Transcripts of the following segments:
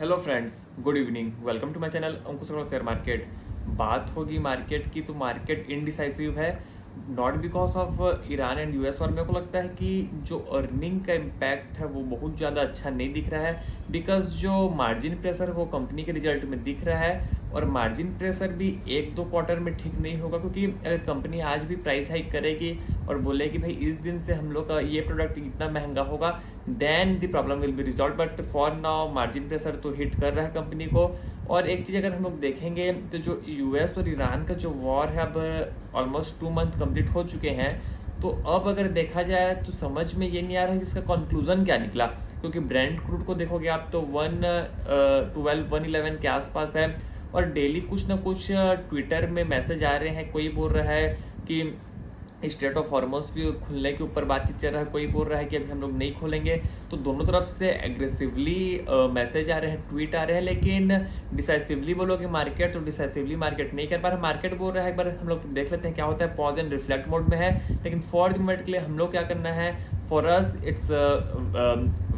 Hello friends, good evening. Welcome to my channel Ankush Agarwal share market. बात होगी market की तो मार्केट इनडिसाइसिव है, not because of Iran and US पर। मेरे को लगता है कि जो अर्निंग का इम्पैक्ट है वो बहुत ज़्यादा अच्छा नहीं दिख रहा है, बिकॉज जो मार्जिन प्रेशर है वो कंपनी के रिजल्ट में दिख रहा है। और मार्जिन प्रेशर भी एक दो क्वार्टर में ठीक नहीं होगा, क्योंकि अगर कंपनी आज भी प्राइस हाइक करेगी और बोलेगी भाई इस दिन से हम लोग का ये प्रोडक्ट इतना महंगा होगा, then the problem will be resolve. But for now margin pressure तो हिट कर रहा है कंपनी को। और एक चीज़ अगर हम लोग देखेंगे तो जो यूएस और ईरान का जो वॉर है, अब ऑलमोस्ट 2 मंथ कंप्लीट हो चुके हैं। तो अब अगर देखा जाए तो समझ में ये नहीं आ रहा है कि इसका कंक्लूजन क्या निकला, क्योंकि ब्रेंट क्रूड को देखोगे आप तो 111 के आसपास है। और डेली कुछ ना कुछ ट्विटर में मैसेज आ रहे हैं, कोई बोल रहा है कि स्टेट ऑफ हॉर्मोन्स के खुलने के ऊपर बातचीत चल रहा है, कोई बोल रहा है कि अभी हम लोग नहीं खोलेंगे। तो दोनों तरफ से एग्रेसिवली मैसेज आ रहे हैं, ट्वीट आ रहे हैं, लेकिन डिसाइसिवली बोलोगे मार्केट तो डिसाइसिवली मार्केट नहीं कर पा रहा। मार्केट बोल रहा है एक बार हम लोग देख लेते हैं क्या होता है, पॉज एंड रिफ्लेक्ट मोड में है। लेकिन फॉर द मोमेंट के लिए हम लोग क्या करना है, for us it's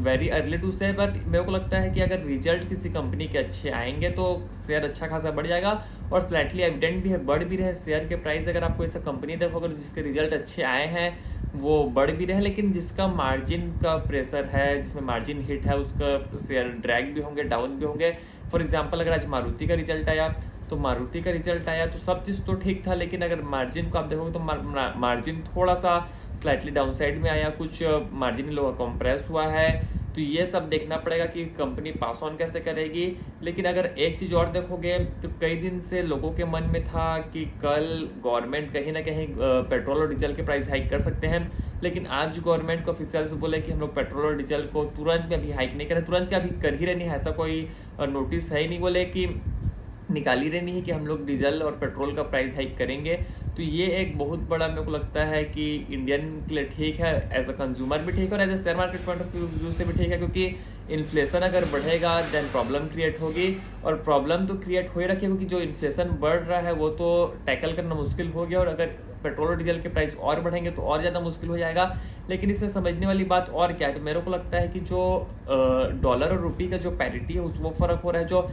very early to say. But मेरे को लगता है कि अगर रिजल्ट किसी कंपनी के अच्छे आएंगे तो शेयर अच्छा खासा बढ़ जाएगा, और स्लाइटली एविडेंट भी है, बढ़ भी रहे शेयर के प्राइस। अगर आपको ऐसा कंपनी देखोगे जिसके रिजल्ट अच्छे आए हैं वो बढ़ भी रहे हैं, लेकिन जिसका मार्जिन का प्रेशर है, जिसमें मार्जिन हिट है, उसका शेयर ड्रैग भी होंगे, डाउन भी होंगे। फॉर एग्जांपल अगर आज मारुति का रिजल्ट आया तो सब चीज़ तो ठीक था, लेकिन अगर मार्जिन को आप देखोगे तो मार्जिन थोड़ा सा स्लाइटली डाउन साइड में आया, कुछ मार्जिन इन लोगों का कंप्रेस हुआ है। तो ये सब देखना पड़ेगा कि कंपनी पास ऑन कैसे करेगी। लेकिन अगर एक चीज़ और देखोगे तो कई दिन से लोगों के मन में था कि कल गवर्नमेंट कहीं ना कहीं पेट्रोल और डीजल के प्राइस हाइक कर सकते हैं। लेकिन आज गवर्नमेंट के ऑफिशियल्स बोले कि हम लोग पेट्रोल और डीजल को तुरंत में अभी हाइक नहीं करें, तुरंत क्या अभी कर ही रहनी है, ऐसा कोई नोटिस है ही नहीं, बोले कि निकाल ही रहनी है कि हम लोग डीजल और पेट्रोल का प्राइस हाइक करेंगे। तो ये एक बहुत बड़ा मेरे को लगता है कि इंडियन के लिए ठीक है, एज अ कंज्यूमर भी ठीक है और as a share market point of view से भी ठीक है, क्योंकि इन्फ्लेशन अगर बढ़ेगा देन प्रॉब्लम क्रिएट होगी। और प्रॉब्लम तो क्रिएट हो ही रखी है, क्योंकि जो इन्फ्लेशन बढ़ रहा है वो तो टैकल करना मुश्किल हो गया, और अगर पेट्रोल और डीजल के प्राइस और बढ़ेंगे तो और ज़्यादा मुश्किल हो जाएगा। लेकिन इसमें समझने वाली बात और क्या है, तो मेरे को लगता है कि जो डॉलर और रुपये का जो पैरिटी है उस वो फ़र्क हो रहा है, जो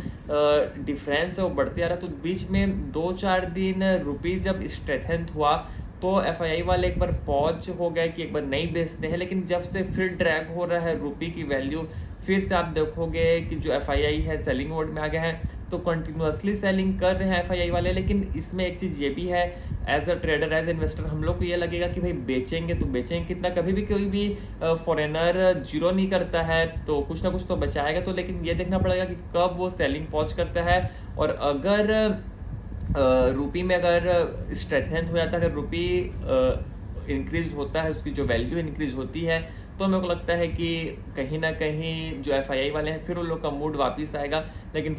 डिफरेंस है वो बढ़ते आ रहा है। तो बीच में 2-4 दिन रुपये जब स्ट्रेंथन हुआ तो एफआईआई वाले एक बार पॉज हो गए कि एक बार नहीं बेचते हैं। लेकिन जब से फिर ड्रैग हो रहा है रुपये की वैल्यू, फिर से आप देखोगे कि जो एफआईआई है सेलिंग मोड में आ गए हैं, तो कंटिन्यूसली सेलिंग कर रहे हैं एफआईआई वाले। लेकिन इसमें एक चीज़ ये भी है, as a trader as investor हम लोग को ये लगेगा कि भाई बेचेंगे तो बेचेंगे कितना। कभी भी कोई भी फॉरेनर जीरो नहीं करता है, तो कुछ ना कुछ तो बचाएगा। तो लेकिन ये देखना पड़ेगा कि कब वो सेलिंग पॉज करता है। और अगर रुपी में अगर स्ट्रेंथन हो जाता है, अगर रुपी इंक्रीज होता है, उसकी जो वैल्यू इंक्रीज होती है, तो मेरे को लगता है कि कहीं ना कहीं जो एफआईआई वाले हैं फिर उन लोग का मूड वापस आएगा। लेकिन